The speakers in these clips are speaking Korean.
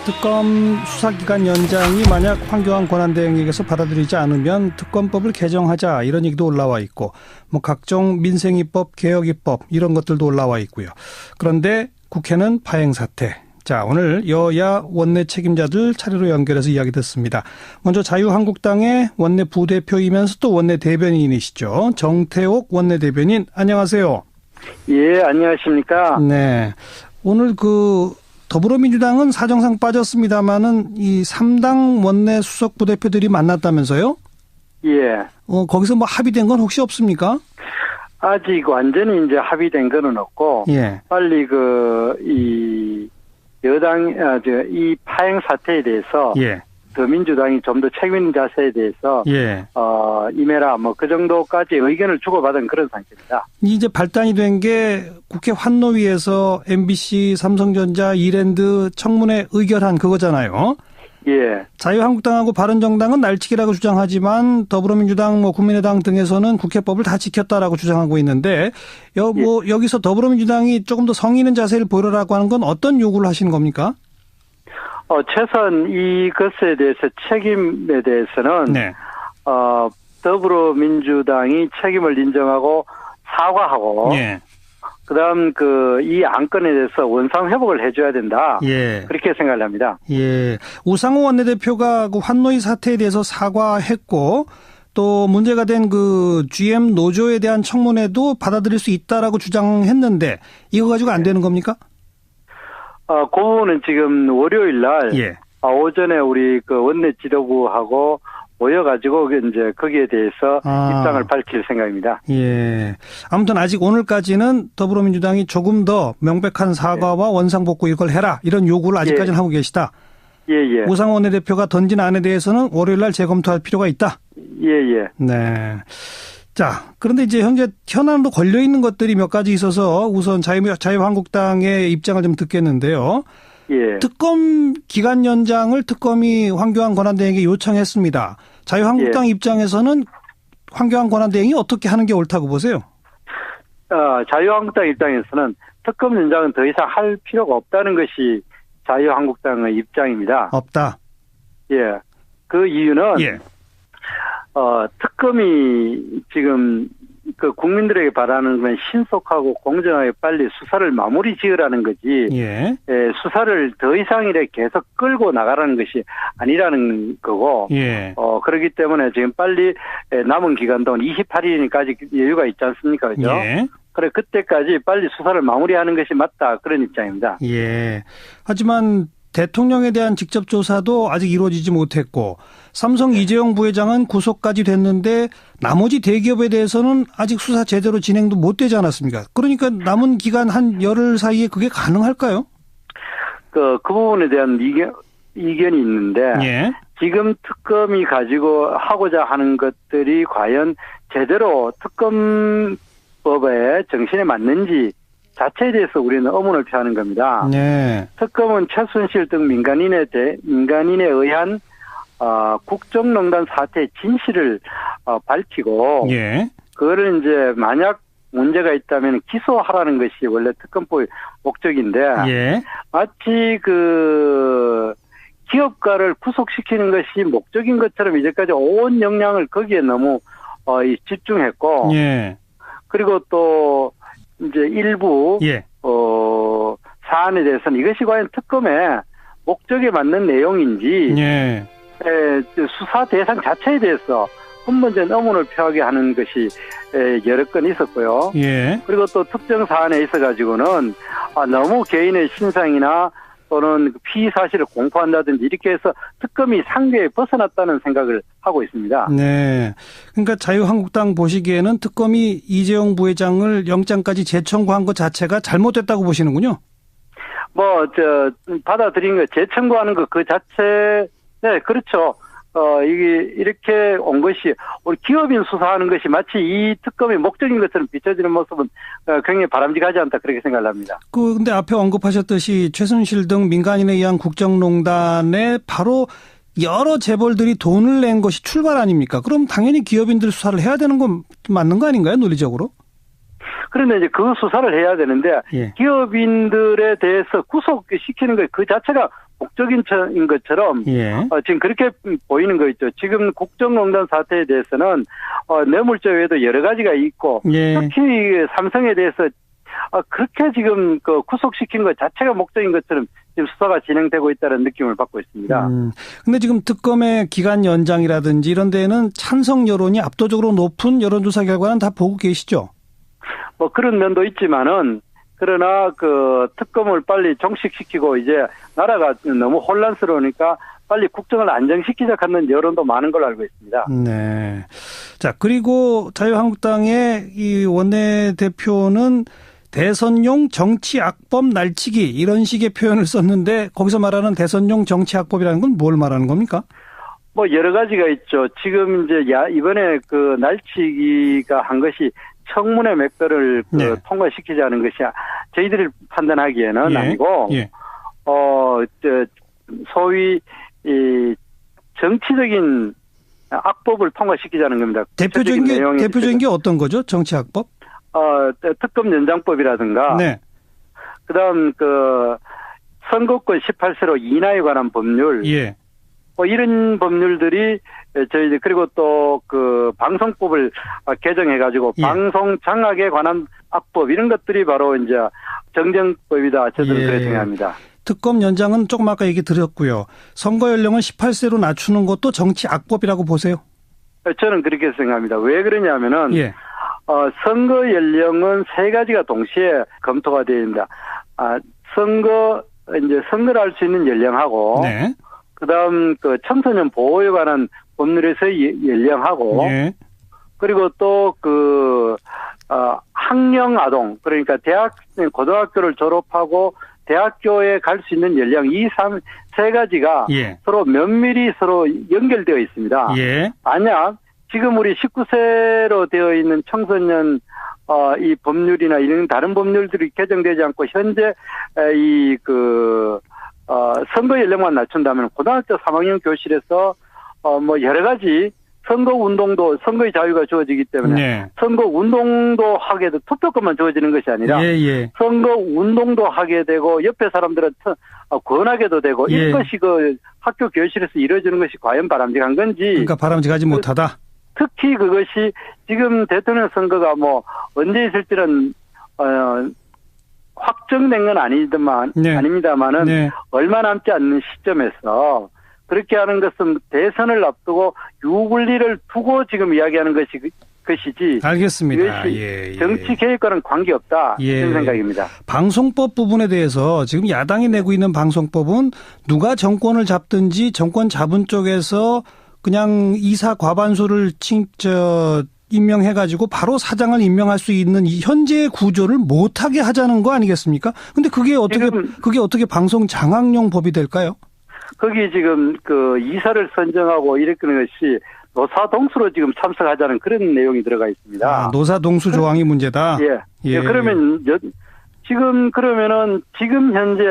특검 수사기간 연장이 만약 황교안 권한대행에게서 받아들이지 않으면 특검법을 개정하자 이런 얘기도 올라와 있고 뭐 각종 민생입법, 개혁입법 이런 것들도 올라와 있고요. 그런데 국회는 파행 사태. 자, 오늘 여야 원내 책임자들 차례로 연결해서 이야기 듣습니다. 먼저 자유한국당의 원내 부대표이면서 또 원내 대변인이시죠. 정태옥 원내 대변인, 안녕하세요. 예, 안녕하십니까. 네. 오늘 더불어민주당은 사정상 빠졌습니다만은 이 3당 원내 수석 부대표들이 만났다면서요? 예. 거기서 뭐 합의된 건 혹시 없습니까? 아직 완전히 이제 합의된 거는 없고, 예. 빨리 이 파행 사태에 대해서, 예. 더민주당이 좀 더 책임 있는 자세에 대해서, 예. 임해라, 그 정도까지 의견을 주고받은 그런 상태입니다. 이제 발단이 된 게 국회 환노위에서 MBC, 삼성전자, 이랜드 청문회 의결한 그거잖아요. 예. 자유한국당하고 바른정당은 날치기라고 주장하지만 더불어민주당, 국민의당 등에서는 국회법을 다 지켰다라고 주장하고 있는데, 여기서 더불어민주당이 조금 더 성의 있는 자세를 보여라고 하는 건 어떤 요구를 하시는 겁니까? 최소한 이것에 대해서 책임에 대해서는, 네. 더불어민주당이 책임을 인정하고 사과하고, 예. 그다음 이 안건에 대해서 원상 회복을 해줘야 된다. 예. 그렇게 생각을 합니다. 예. 우상호 원내대표가 환노위 사태에 대해서 사과했고 또 문제가 된 GM 노조에 대한 청문회도 받아들일 수 있다라고 주장했는데 이거 가지고 안 되는 겁니까? 그 부분은 지금 월요일 날 예. 오전에 우리 원내 지도부하고 모여가지고 이제 거기에 대해서 입장을 밝힐 생각입니다. 예. 아무튼 아직 오늘까지는 더불어민주당이 조금 더 명백한 사과와 원상복구 이걸 해라 이런 요구를 아직까지는 하고 계시다. 예예. 우상호 원내대표가 던진 안에 대해서는 월요일 날 재검토할 필요가 있다. 예예. 네. 자, 그런데 이제 현안으로 걸려 있는 것들이 몇 가지 있어서 우선 자유한국당의 입장을 좀 듣겠는데요. 예. 특검 기간 연장을 특검이 황교안 권한대행에게 요청했습니다. 자유한국당 입장에서는 황교안 권한대행이 어떻게 하는 게 옳다고 보세요? 자유한국당 입장에서는 특검 연장은 더 이상 할 필요가 없다는 것이 자유한국당의 입장입니다. 없다. 예. 그 이유는 특검이 지금 국민들에게 바라는 건 신속하고 공정하게 빨리 수사를 마무리 지으라는 거지. 예. 수사를 더 이상 이렇게 계속 끌고 나가라는 것이 아니라는 거고. 예. 그렇기 때문에 지금 빨리 남은 기간 동안 28일까지 여유가 있지 않습니까? 그죠? 예. 그래, 그때까지 빨리 수사를 마무리하는 것이 맞다. 그런 입장입니다. 예. 하지만 대통령에 대한 직접 조사도 아직 이루어지지 못했고 삼성 이재용 부회장은 구속까지 됐는데 나머지 대기업에 대해서는 아직 수사 제대로 진행도 못 되지 않았습니까? 그러니까 남은 기간 한 열흘 사이에 그게 가능할까요? 그 부분에 대한 이견이 있는데 예. 지금 특검이 가지고 하고자 하는 것들이 과연 제대로 특검법의 정신에 맞는지 자체에 대해서 우리는 의문을 표하는 겁니다. 네. 특검은 최순실 등 민간인에 의한 국정농단 사태의 진실을 밝히고 예. 그거를 이제 만약 문제가 있다면 기소하라는 것이 원래 특검법의 목적인데 예. 마치 기업가를 구속시키는 것이 목적인 것처럼 이제까지 온 역량을 거기에 너무 집중했고 예. 그리고 또 이제 일부 사안에 대해서는 이것이 과연 특검의 목적에 맞는 내용인지 예. 수사 대상 자체에 대해서 근본적인 의문을 표하게 하는 것이 여러 건 있었고요. 예. 그리고 또 특정 사안에 있어가지고는 너무 개인의 신상이나 또는 피의 사실을 공포한다든지 이렇게 해서 특검이 상계에 벗어났다는 생각을 하고 있습니다. 네. 그러니까 자유한국당 보시기에는 특검이 이재용 부회장을 영장까지 재청구한 것 자체가 잘못됐다고 보시는군요. 받아들인 거, 재청구하는 거 그 자체, 네, 그렇죠. 이게 이렇게 온 것이 우리 기업인 수사하는 것이 마치 이 특검의 목적인 것처럼 비춰지는 모습은 굉장히 바람직하지 않다 그렇게 생각을 합니다. 근데 앞에 언급하셨듯이 최순실 등 민간인에 의한 국정농단에 바로 여러 재벌들이 돈을 낸 것이 출발 아닙니까? 그럼 당연히 기업인들 수사를 해야 되는 건 맞는 거 아닌가요, 논리적으로? 그런데 이제 그 수사를 해야 되는데 예. 기업인들에 대해서 구속시키는 것 그 자체가 목적인 것처럼 예. 지금 그렇게 보이는 거 있죠. 지금 국정농단 사태에 대해서는 뇌물죄 외에도 여러 가지가 있고 예. 특히 삼성에 대해서 그렇게 지금 그 구속시킨 것 자체가 목적인 것처럼 지금 수사가 진행되고 있다는 느낌을 받고 있습니다. 근데 지금 특검의 기간 연장이라든지 이런 데에는 찬성 여론이 압도적으로 높은 여론조사 결과는 다 보고 계시죠? 뭐 그런 면도 있지만은 그러나 그 특검을 빨리 종식시키고 이제 나라가 너무 혼란스러우니까 빨리 국정을 안정시키자 하는 여론도 많은 걸로 알고 있습니다. 네. 자, 그리고 자유한국당의 이 원내대표는 대선용 정치 악법 날치기 이런 식의 표현을 썼는데 거기서 말하는 대선용 정치 악법이라는 건 뭘 말하는 겁니까? 뭐 여러 가지가 있죠. 지금 이제 이번에 그 날치기가 한 것이 청문회 맥거를 네. 통과시키자는 것이 저희들이 판단하기에는 예. 아니고 예. 소위 이 정치적인 악법을 통과시키자는 겁니다. 대표적인 게 어떤 거죠? 정치 악법? 특검 연장법이라든가. 네. 그다음 그 선거권 18세로 인하에 관한 법률. 예. 뭐 이런 법률들이 저희 그리고 또 그 방송법을 개정해 가지고 예. 방송 장악에 관한 악법 이런 것들이 바로 이제 정정법이다. 저는 예. 그렇게 생각합니다. 특검 연장은 조금 아까 얘기 드렸고요. 선거 연령을 18세로 낮추는 것도 정치 악법이라고 보세요? 저는 그렇게 생각합니다. 왜 그러냐면은 예. 선거 연령은 세 가지가 동시에 검토가 되어 있습니다. 선거를 할 수 있는 연령하고 네. 그다음 그 청소년 보호에 관한 법률에서의 연령하고 예. 그리고 또 그 학령 아동 그러니까 고등학교를 졸업하고 대학교에 갈 수 있는 연령 이 세 가지가 예. 서로 면밀히 서로 연결되어 있습니다. 예. 만약 지금 우리 19세로 되어 있는 청소년 이 법률이나 이런 다른 법률들이 개정되지 않고 현재 선거 연령만 낮춘다면 고등학교 3학년 교실에서 뭐 여러 가지 선거의 자유가 주어지기 때문에 네. 선거 운동도 하게 되고 투표권만 주어지는 것이 아니라 예. 선거 운동도 하게 되고 옆에 사람들은 권하게도 되고 예. 이것이 그 학교 교실에서 이루어지는 것이 과연 바람직한 건지. 그러니까 바람직하지 못하다. 특히 그것이 지금 대통령 선거가 뭐 언제 있을지는 확정된 건 아닙니다만은 네. 얼마 남지 않는 시점에서 그렇게 하는 것은 대선을 앞두고 유불리를 두고 지금 이야기하는 것이지. 알겠습니다. 이것이 정치 계획과는 관계없다. 이런 생각입니다. 방송법 부분에 대해서 지금 야당이 내고 있는 방송법은 누가 정권을 잡든지 정권 잡은 쪽에서 그냥 이사 과반수를 임명해가지고 바로 사장을 임명할 수 있는 이 현재의 구조를 못하게 하자는 거 아니겠습니까? 근데 그게 어떻게 방송 장악용 법이 될까요? 거기 지금 그 이사를 선정하고 이렇게는 것이 노사동수로 지금 참석하자는 그런 내용이 들어가 있습니다. 노사동수 조항이 문제다? 예. 그러면 그러면은 지금 현재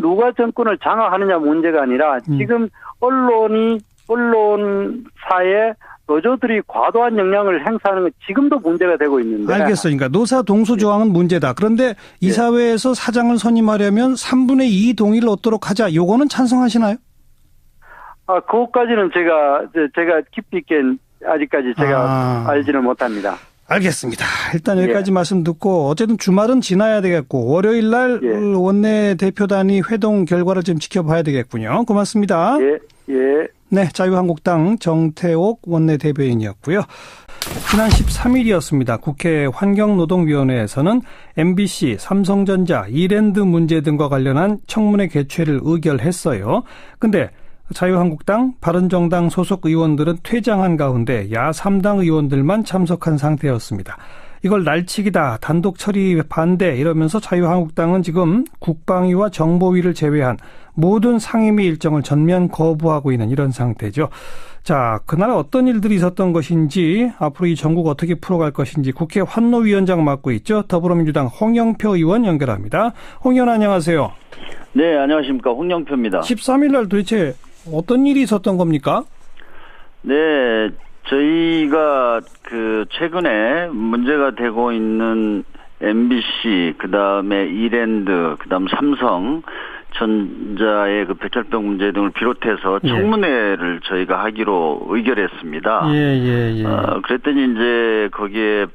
누가 정권을 장악하느냐 문제가 아니라 지금 언론사에 노조들이 과도한 영향을 행사하는 건 지금도 문제가 되고 있는데. 알겠어요. 그러니까 노사 동수 조항은 문제다. 그런데 이사회에서 사장을 선임하려면 3분의 2 동의를 얻도록 하자. 요거는 찬성하시나요? 그것까지는 제가 깊이 있게 아직까지 제가 알지는 못합니다. 알겠습니다. 일단 여기까지 말씀 듣고 어쨌든 주말은 지나야 되겠고 월요일 날 원내 대표단이 회동 결과를 좀 지켜봐야 되겠군요. 고맙습니다. 예. 네, 자유한국당 정태옥 원내대변인이었고요. 지난 13일이었습니다. 국회 환경노동위원회에서는 MBC, 삼성전자, 이랜드 문제 등과 관련한 청문회 개최를 의결했어요. 근데 자유한국당, 바른정당 소속 의원들은 퇴장한 가운데 야 3당 의원들만 참석한 상태였습니다. 이걸 날치기다, 단독 처리 반대 이러면서 자유한국당은 지금 국방위와 정보위를 제외한 모든 상임위 일정을 전면 거부하고 있는 이런 상태죠. 자, 그날 어떤 일들이 있었던 것인지, 앞으로 이 전국 어떻게 풀어갈 것인지 국회 환노위원장 맡고 있죠. 더불어민주당 홍영표 의원 연결합니다. 홍 의원 안녕하세요. 네, 안녕하십니까. 홍영표입니다. 13일 날 도대체 어떤 일이 있었던 겁니까? 네, 저희가 그 최근에 문제가 되고 있는 MBC, 그 다음에 이랜드, 그 다음 삼성 전자의 그 백혈병 문제 등을 비롯해서 청문회를 저희가 하기로 의결했습니다. 그랬더니 이제 거기에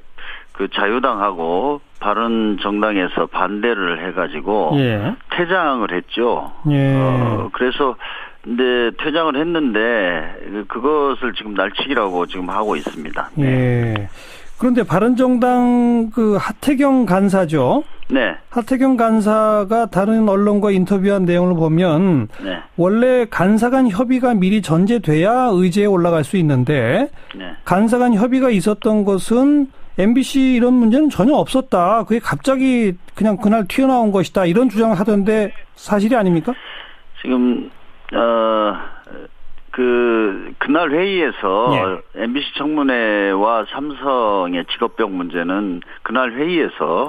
그 자유당하고 바른정당에서 반대를 해가지고 퇴장을 했죠. 그래서 근데 퇴장을 했는데 그것을 지금 날치기라고 지금 하고 있습니다. 그런데 바른정당 그 하태경 간사죠. 네. 하태경 간사가 다른 언론과 인터뷰한 내용을 보면 원래 간사 간 협의가 미리 전제돼야 의제에 올라갈 수 있는데 간사 간 협의가 있었던 것은 MBC 이런 문제는 전혀 없었다. 그게 갑자기 그냥 그날 튀어나온 것이다. 이런 주장을 하던데 사실이 아닙니까? 지금 그날 회의에서 MBC 청문회와 삼성의 직업병 문제는 그날 회의에서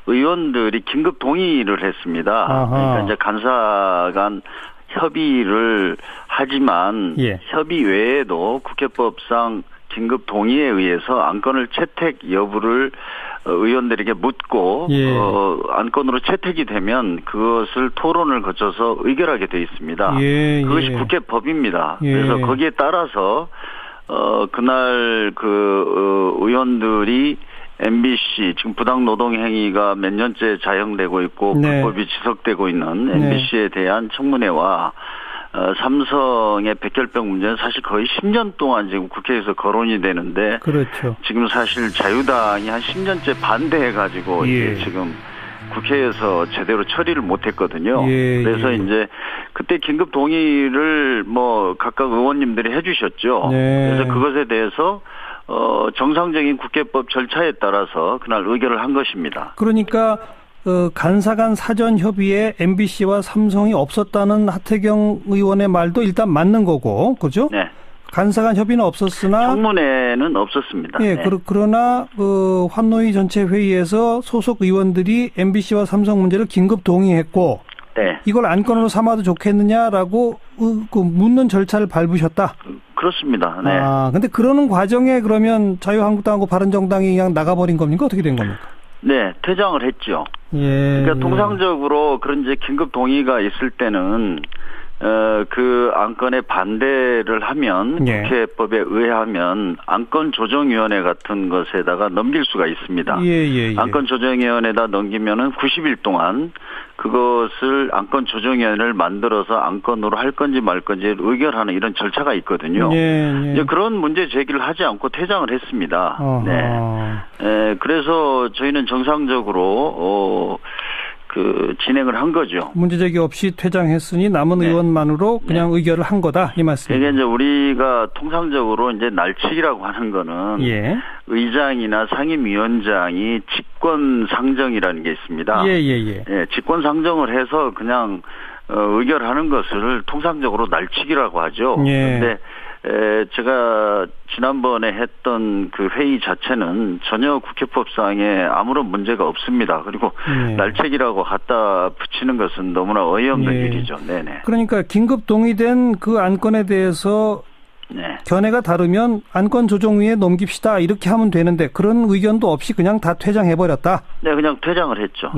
의원들이 긴급 동의를 했습니다. 그러니까 이제 간사 간 협의를 하지만 협의 외에도 국회법상 긴급 동의에 의해서 안건을 채택 여부를 의원들에게 묻고 안건으로 채택이 되면 그것을 토론을 거쳐서 의결하게 돼 있습니다. 그것이 국회법입니다. 그래서 거기에 따라서 그날 그 의원들이 MBC 지금 부당 노동 행위가 몇 년째 자행되고 있고 불법이 지속되고 있는 MBC에 대한 청문회와 삼성의 백혈병 문제는 사실 거의 10년 동안 지금 국회에서 거론이 되는데 지금 사실 자유당이 한 10년째 반대해가지고 이게 지금 국회에서 제대로 처리를 못했거든요. 그래서 이제 그때 긴급 동의를 뭐 각각 의원님들이 해주셨죠. 그래서 그것에 대해서 정상적인 국회법 절차에 따라서 그날 의결을 한 것입니다. 그러니까 간사 간 사전 협의에 MBC와 삼성이 없었다는 하태경 의원의 말도 일단 맞는 거고, 그죠? 간사 간 협의는 없었으나 청문회는 없었습니다. 그러나 그 환노위 전체 회의에서 소속 의원들이 MBC와 삼성 문제를 긴급 동의했고, 이걸 안건으로 삼아도 좋겠느냐라고 그 묻는 절차를 밟으셨다. 그렇습니다. 근데 그러는 과정에 그러면 자유한국당하고 바른정당이 그냥 나가버린 겁니까? 어떻게 된 겁니까? 퇴장을 했죠. 그러니까 통상적으로 그런 이제 긴급 동의가 있을 때는 그 안건에 반대를 하면 국회법에 의하면 안건조정위원회 같은 것에다가 넘길 수가 있습니다. 안건조정위원회에다 넘기면은 90일 동안 그것을 안건조정위원회를 만들어서 안건으로 할 건지 말 건지 의결하는 이런 절차가 있거든요. 이제 그런 문제 제기를 하지 않고 퇴장을 했습니다. 그래서 저희는 정상적으로 그 진행을 한 거죠. 문제제기 없이 퇴장했으니 남은 의원만으로 그냥 의결을 한 거다 이 말씀이에요. 이게 이제 우리가 통상적으로 이제 날치기라고 하는 거는 의장이나 상임위원장이 직권 상정이라는 게 있습니다. 직권 상정을 해서 그냥 의결하는 것을 통상적으로 날치기라고 하죠. 그런데 제가 지난번에 했던 그 회의 자체는 전혀 국회법상에 아무런 문제가 없습니다. 그리고 날책이라고 갖다 붙이는 것은 너무나 어이없는 일이죠. 그러니까 긴급 동의된 그 안건에 대해서 견해가 다르면 안건조정위에 넘깁시다 이렇게 하면 되는데 그런 의견도 없이 그냥 다 퇴장해버렸다. 그냥 퇴장을 했죠.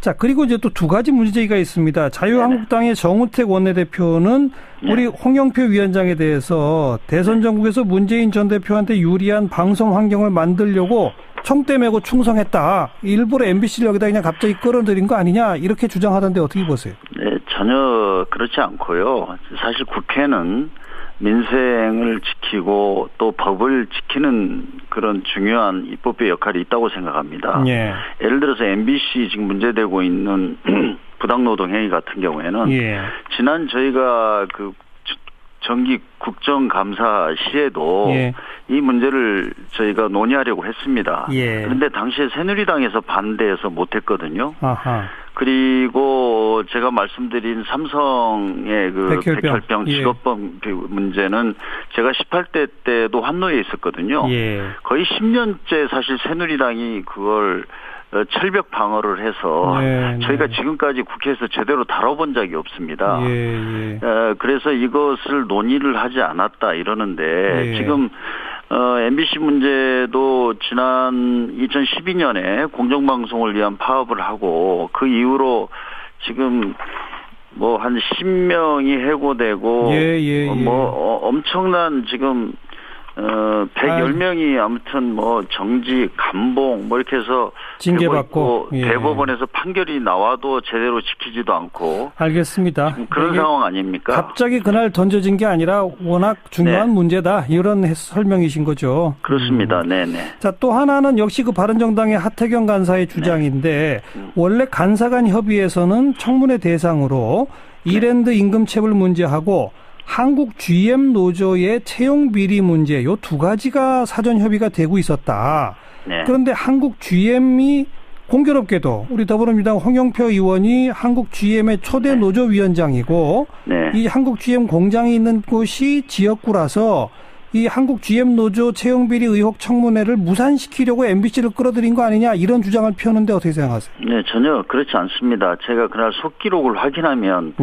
자, 그리고 이제 또 두 가지 문제제기가 있습니다. 자유한국당의 정우택 원내대표는 우리 홍영표 위원장에 대해서 대선 전국에서 문재인 전 대표한테 유리한 방송 환경을 만들려고 총대 메고 충성했다. 일부러 MBC를 여기다 그냥 갑자기 끌어들인 거 아니냐 이렇게 주장하던데 어떻게 보세요? 전혀 그렇지 않고요. 사실 국회는 민생을 지키고 또 법을 지키는 그런 중요한 입법의 역할이 있다고 생각합니다. 예를 들어서 MBC 지금 문제되고 있는 부당노동 행위 같은 경우에는 지난 저희가 그 정기 국정감사 시에도 이 문제를 저희가 논의하려고 했습니다. 그런데 당시에 새누리당에서 반대해서 못했거든요. 그리고 제가 말씀드린 삼성의 그 백혈병 직업병 문제는 제가 18대 때도 환노에 있었거든요. 거의 10년째 사실 새누리당이 그걸 철벽 방어를 해서 네, 저희가 네. 지금까지 국회에서 제대로 다뤄본 적이 없습니다. 예. 그래서 이것을 논의를 하지 않았다 이러는데 지금 MBC 문제도 지난 2012년에 공정방송을 위한 파업을 하고 그 이후로 지금 뭐 한 10명이 해고되고 엄청난 지금 110명이 아무튼 뭐 정지, 감봉 뭐 이렇게 해서 징계받고 대법원에서 판결이 나와도 제대로 지키지도 않고. 알겠습니다. 그런 상황 아닙니까? 갑자기 그날 던져진 게 아니라 워낙 중요한 문제다 이런 설명이신 거죠. 그렇습니다. 네네. 자, 또 하나는 역시 그 바른정당의 하태경 간사의 주장인데 원래 간사 간 협의에서는 청문회 대상으로 이랜드 임금체불 문제하고 한국 GM 노조의 채용 비리 문제 요 두 가지가 사전 협의가 되고 있었다. 그런데 한국 GM이 공교롭게도 우리 더불어민주당 홍영표 의원이 한국 GM의 초대 노조위원장이고 이 한국 GM 공장이 있는 곳이 지역구라서 이 한국 GM 노조 채용 비리 의혹 청문회를 무산시키려고 MBC를 끌어들인 거 아니냐 이런 주장을 펴는데 어떻게 생각하세요? 네, 전혀 그렇지 않습니다. 제가 그날 속기록을 확인하면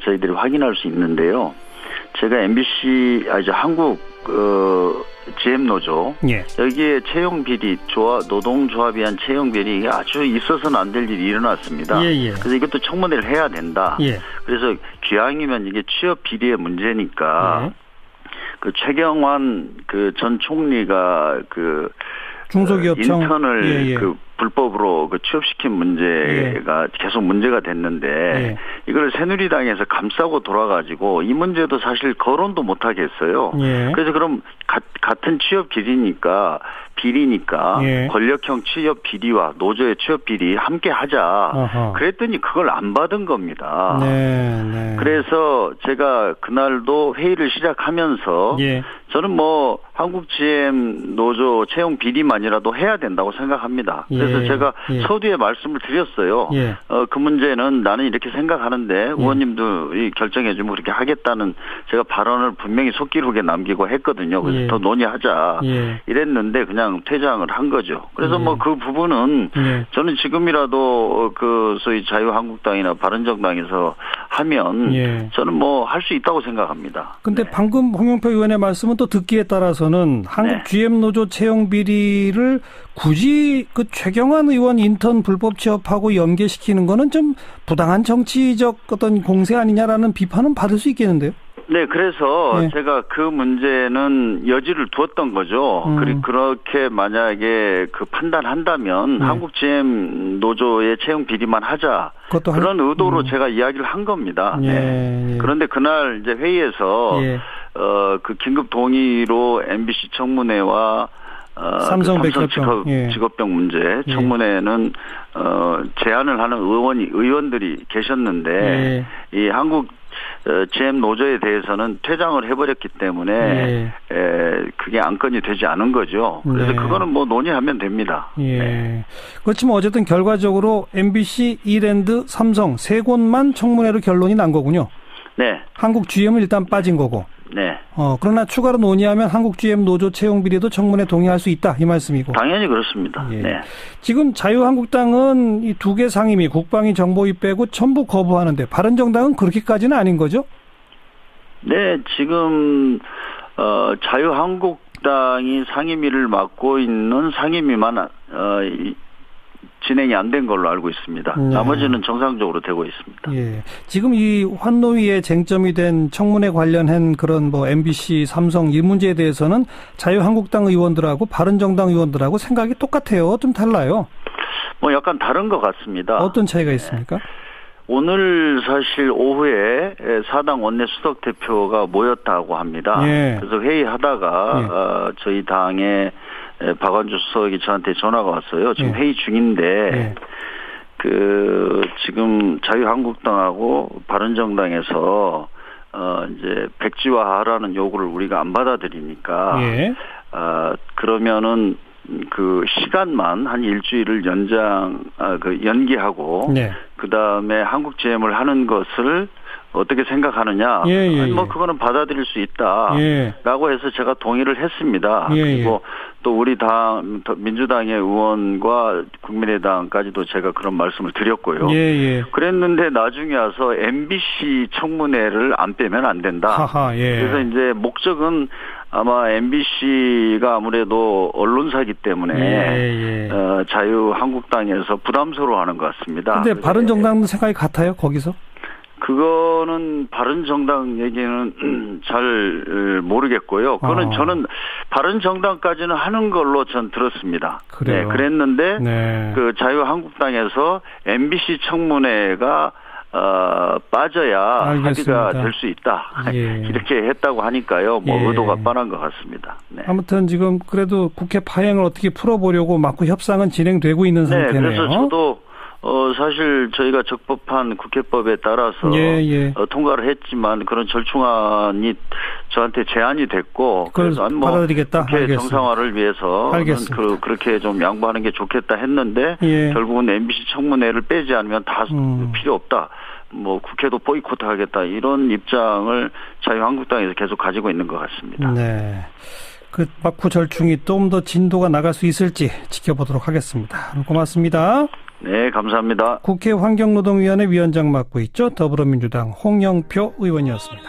저희들이 확인할 수 있는데요. 제가 MBC 한국 GM 노조 여기에 채용 비리 노동조합이 한 채용 비리 이게 아주 있어서는 안 될 일이 일어났습니다. 그래서 이것도 청문회를 해야 된다. 그래서 기왕이면 이게 취업 비리의 문제니까. 그 최경환 그 전 총리가 그 중소기업청 인턴을 그 불법으로 그 취업시킨 문제가 계속 문제가 됐는데 이걸 새누리당에서 감싸고 돌아가지고 이 문제도 사실 거론도 못 하겠어요. 그래서 그럼 같은 취업 비리니까 권력형 취업 비리와 노조의 취업 비리 함께 하자. 그랬더니 그걸 안 받은 겁니다. 그래서 제가 그날도 회의를 시작하면서 저는 뭐 한국 GM 노조 채용 비리만이라도 해야 된다고 생각합니다. 그래서 제가 서두에 말씀을 드렸어요. 그 문제는 나는 이렇게 생각하는데 의원님들이 결정해주면 그렇게 하겠다는 제가 발언을 분명히 속기록에 남기고 했거든요. 그래서 더 논의하자 이랬는데 그냥 퇴장을 한 거죠. 그래서 뭐 그 부분은 저는 지금이라도 그 소위 자유한국당이나 바른정당에서 하면 저는 뭐 할 수 있다고 생각합니다. 근데 방금 홍영표 의원의 말씀은 또 듣기에 따라서는 한국 GM 노조 채용 비리를 굳이 그 최경환 의원 인턴 불법 취업하고 연계시키는 거는 좀 부당한 정치적 어떤 공세 아니냐라는 비판은 받을 수 있겠는데요. 네, 그래서 제가 그 문제는 여지를 두었던 거죠. 그렇게 만약에 그 판단한다면 한국 GM 노조의 채용 비리만 하자. 그런 의도로 제가 이야기를 한 겁니다. 그런데 그날 이제 회의에서 그 긴급 동의로 MBC 청문회와 삼성 직업병 문제 청문회는 제안을 하는 의원들이 계셨는데 이 한국 GM 노조에 대해서는 퇴장을 해버렸기 때문에 그게 안건이 되지 않은 거죠. 그래서 그거는 뭐 논의하면 됩니다. 그렇지만 어쨌든 결과적으로 MBC, 이랜드, 삼성 세 곳만 청문회로 결론이 난 거군요. 한국 GM은 일단 빠진 거고. 그러나 추가로 논의하면 한국 GM 노조 채용 비리도 청문회 동의할 수 있다 이 말씀이고. 당연히 그렇습니다. 지금 자유한국당은 이 두 개 상임위 국방위 정보위 빼고 전부 거부하는데 바른정당은 그렇게까지는 아닌 거죠? 네, 지금 자유한국당이 상임위를 맡고 있는 상임위만 진행이 안 된 걸로 알고 있습니다. 나머지는 정상적으로 되고 있습니다. 지금 이 환노위에 쟁점이 된 청문회 관련한 그런 뭐 MBC, 삼성 이 문제에 대해서는 자유한국당 의원들하고 바른정당 의원들하고 생각이 똑같아요. 좀 달라요? 뭐 약간 다른 것 같습니다. 어떤 차이가 있습니까? 오늘 사실 오후에 사당 원내 수석 대표가 모였다고 합니다. 그래서 회의하다가 저희 당의 박완주 수석이 저한테 전화가 왔어요. 지금 회의 중인데 지금 자유한국당하고 바른정당에서 이제 백지화하라는 요구를 우리가 안 받아들이니까 그러면은 그 시간만 한 일주일을 연기하고 그다음에 한국 GM을 하는 것을 어떻게 생각하느냐? 아니, 뭐 그거는 받아들일 수 있다라고 해서 제가 동의를 했습니다. 그리고 또 우리 당 민주당의 의원과 국민의당까지도 제가 그런 말씀을 드렸고요. 그랬는데 나중에 와서 MBC 청문회를 안 빼면 안 된다. 그래서 이제 목적은 아마 MBC가 아무래도 언론사이기 때문에 자유한국당에서 부담스러워하는 것 같습니다. 그런데 바른정당도 생각이 같아요, 거기서? 그거는 바른정당 얘기는 잘 모르겠고요. 그거는 저는 바른정당까지는 하는 걸로 전 들었습니다. 그래요? 네, 그랬는데 그 자유한국당에서 MBC 청문회가 빠져야 합의가 될 수 있다. 이렇게 했다고 하니까요. 뭐 의도가 뻔한 것 같습니다. 네. 아무튼 지금 그래도 국회 파행을 어떻게 풀어보려고 막고 협상은 진행되고 있는 상태네요. 그래서 저도 사실 저희가 적법한 국회법에 따라서 통과를 했지만 그런 절충안이 저한테 제안이 됐고 그래서 뭐 받아들이겠다. 국회 정상화를 위해서 그렇게 좀 양보하는 게 좋겠다 했는데 결국은 MBC 청문회를 빼지 않으면 다 필요 없다. 뭐 국회도 보이콧하겠다 이런 입장을 자유한국당에서 계속 가지고 있는 것 같습니다. 네. 그 막후 절충이 좀 더 진도가 나갈 수 있을지 지켜보도록 하겠습니다. 고맙습니다. 네, 감사합니다. 국회 환경노동위원회 위원장 맡고 있죠. 더불어민주당 홍영표 의원이었습니다.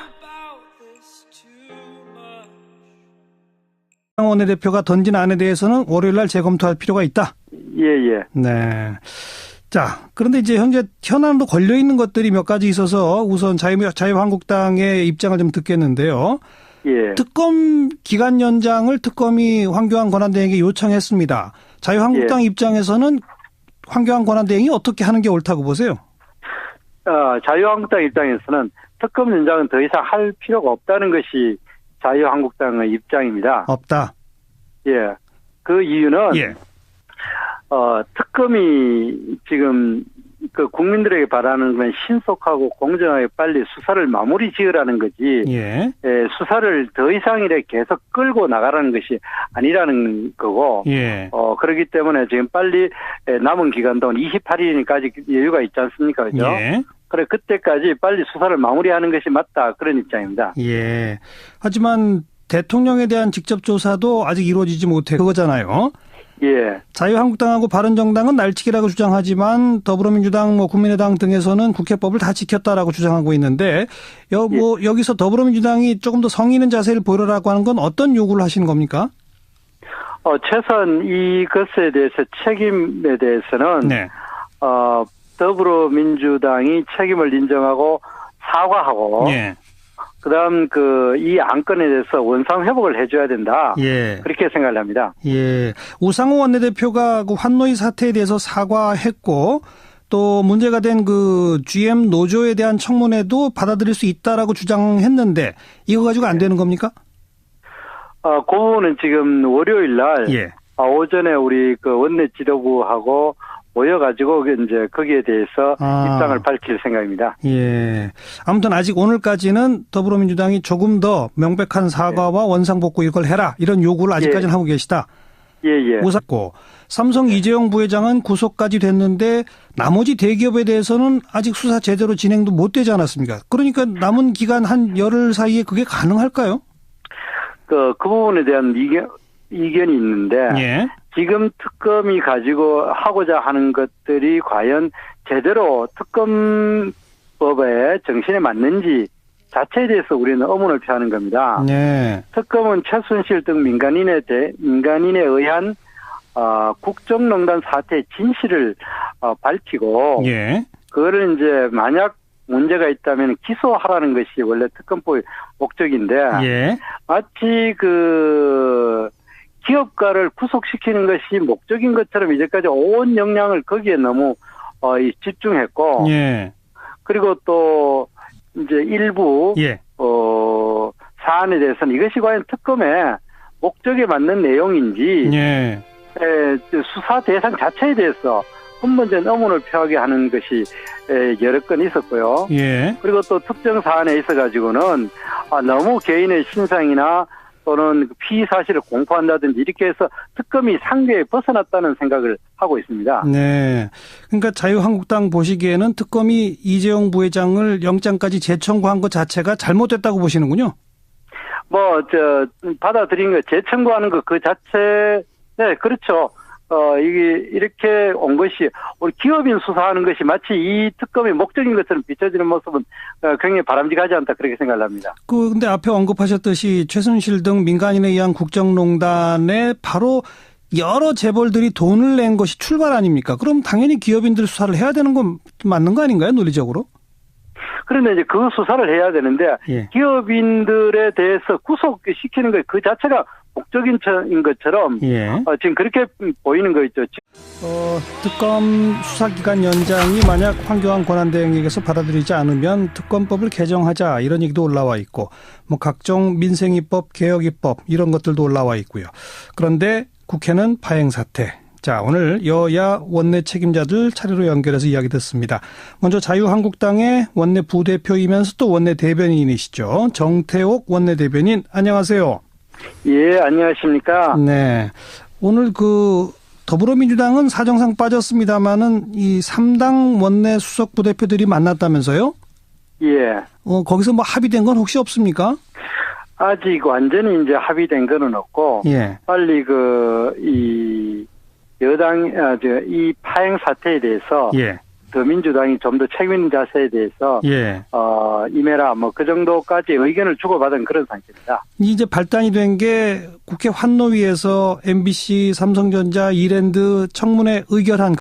원내대표가 던진 안에 대해서는 월요일 날 재검토할 필요가 있다. 네. 자, 그런데 이제 현안으로 걸려 있는 것들이 몇 가지 있어서 우선 자유한국당의 입장을 좀 듣겠는데요. 특검 기간 연장을 특검이 황교안 권한대행에게 요청했습니다. 자유한국당 입장에서는 황교안 권한대행이 어떻게 하는 게 옳다고 보세요? 자유한국당 입장에서는 특검 연장은 더 이상 할 필요가 없다는 것이 자유한국당의 입장입니다. 없다. 그 이유는 특검이 지금 그 국민들에게 바라는 건 신속하고 공정하게 빨리 수사를 마무리 지으라는 거지. 수사를 더 이상 이렇게 계속 끌고 나가라는 것이 아니라는 거고. 그렇기 때문에 지금 빨리 남은 기간 동안 28일까지 여유가 있지 않습니까? 그죠? 그래 그때까지 빨리 수사를 마무리하는 것이 맞다 그런 입장입니다. 하지만 대통령에 대한 직접 조사도 아직 이루어지지 못해 그거잖아요. 자유한국당하고 바른정당은 날치기라고 주장하지만 더불어민주당, 국민의당 등에서는 국회법을 다 지켰다라고 주장하고 있는데 여기서 더불어민주당이 조금 더 성의 있는 자세를 보이라고 하는 건 어떤 요구를 하시는 겁니까? 최소한 이것에 대해서 책임에 대해서는 더불어민주당이 책임을 인정하고 사과하고 그다음 이 안건에 대해서 원상 회복을 해줘야 된다. 그렇게 생각을 합니다. 우상호 원내대표가 그 환노위 사태에 대해서 사과했고 또 문제가 된 그 GM 노조에 대한 청문회도 받아들일 수 있다라고 주장했는데 이거 가지고 안 되는 겁니까? 그 부분은 지금 월요일 날 오전에 우리 그 원내 지도부하고 모여가지고 이제 거기에 대해서 입장을 밝힐 생각입니다. 아무튼 아직 오늘까지는 더불어민주당이 조금 더 명백한 사과와 원상복구 이걸 해라 이런 요구를 아직까지는 하고 계시다. 우상고 삼성 이재용 부회장은 구속까지 됐는데 나머지 대기업에 대해서는 아직 수사 제대로 진행도 못 되지 않았습니까? 그러니까 남은 기간 한 열흘 사이에 그게 가능할까요? 그 부분에 대한 이견이 있는데 지금 특검이 가지고 하고자 하는 것들이 과연 제대로 특검법의 정신에 맞는지 자체에 대해서 우리는 의문을 표하는 겁니다. 특검은 최순실 등 민간인에 의한 국정농단 사태의 진실을 밝히고 그거를 이제 만약 문제가 있다면 기소하라는 것이 원래 특검법의 목적인데 마치 그 기업가를 구속시키는 것이 목적인 것처럼 이제까지 온 역량을 거기에 너무 집중했고 그리고 또 이제 일부 사안에 대해서는 이것이 과연 특검의 목적에 맞는 내용인지 수사 대상 자체에 대해서 근본적인 의문을 표하게 하는 것이 여러 건 있었고요. 그리고 또 특정 사안에 있어가지고는 너무 개인의 신상이나 또는 피의 사실을 공포한다든지 이렇게 해서 특검이 상계에 벗어났다는 생각을 하고 있습니다. 네. 그러니까 자유한국당 보시기에는 특검이 이재용 부회장을 영장까지 재청구한 것 자체가 잘못됐다고 보시는군요. 받아들인 거, 재청구하는 거 그 자체, 네, 그렇죠. 이게 이렇게 온 것이 우리 기업인 수사하는 것이 마치 이 특검의 목적인 것처럼 비춰지는 모습은 굉장히 바람직하지 않다 그렇게 생각을 합니다. 근데 앞에 언급하셨듯이 최순실 등 민간인에 의한 국정농단에 바로 여러 재벌들이 돈을 낸 것이 출발 아닙니까? 그럼 당연히 기업인들 수사를 해야 되는 건 맞는 거 아닌가요? 논리적으로? 그런데 이제 그 수사를 해야 되는데 예. 기업인들에 대해서 구속시키는 것 그 자체가 목적인 것처럼 예. 지금 그렇게 보이는 거 있죠. 특검 수사기간 연장이 만약 황교안 권한대행에게서 받아들이지 않으면 특검법을 개정하자 이런 얘기도 올라와 있고 각종 민생입법, 개혁입법 이런 것들도 올라와 있고요. 그런데 국회는 파행사태. 자, 오늘 여야 원내 책임자들 차례로 연결해서 이야기 듣습니다. 먼저 자유한국당의 원내 부대표이면서 또 원내 대변인이시죠. 정태옥 원내 대변인, 안녕하세요. 예, 안녕하십니까. 네. 오늘 더불어민주당은 사정상 빠졌습니다만은 이 3당 원내 수석 부대표들이 만났다면서요? 예. 거기서 합의된 건 혹시 없습니까? 아직 완전히 이제 합의된 거는 없고, 예. 빨리 이 이 파행 사태에 대해서, 예. 더민주당이 좀 더 책임 있는 자세에 대해서, 예. 임해라, 그 정도까지 의견을 주고받은 그런 상태입니다. 이제 발단이 된 게 국회 환노위에서 MBC, 삼성전자, 이랜드 청문회 의결한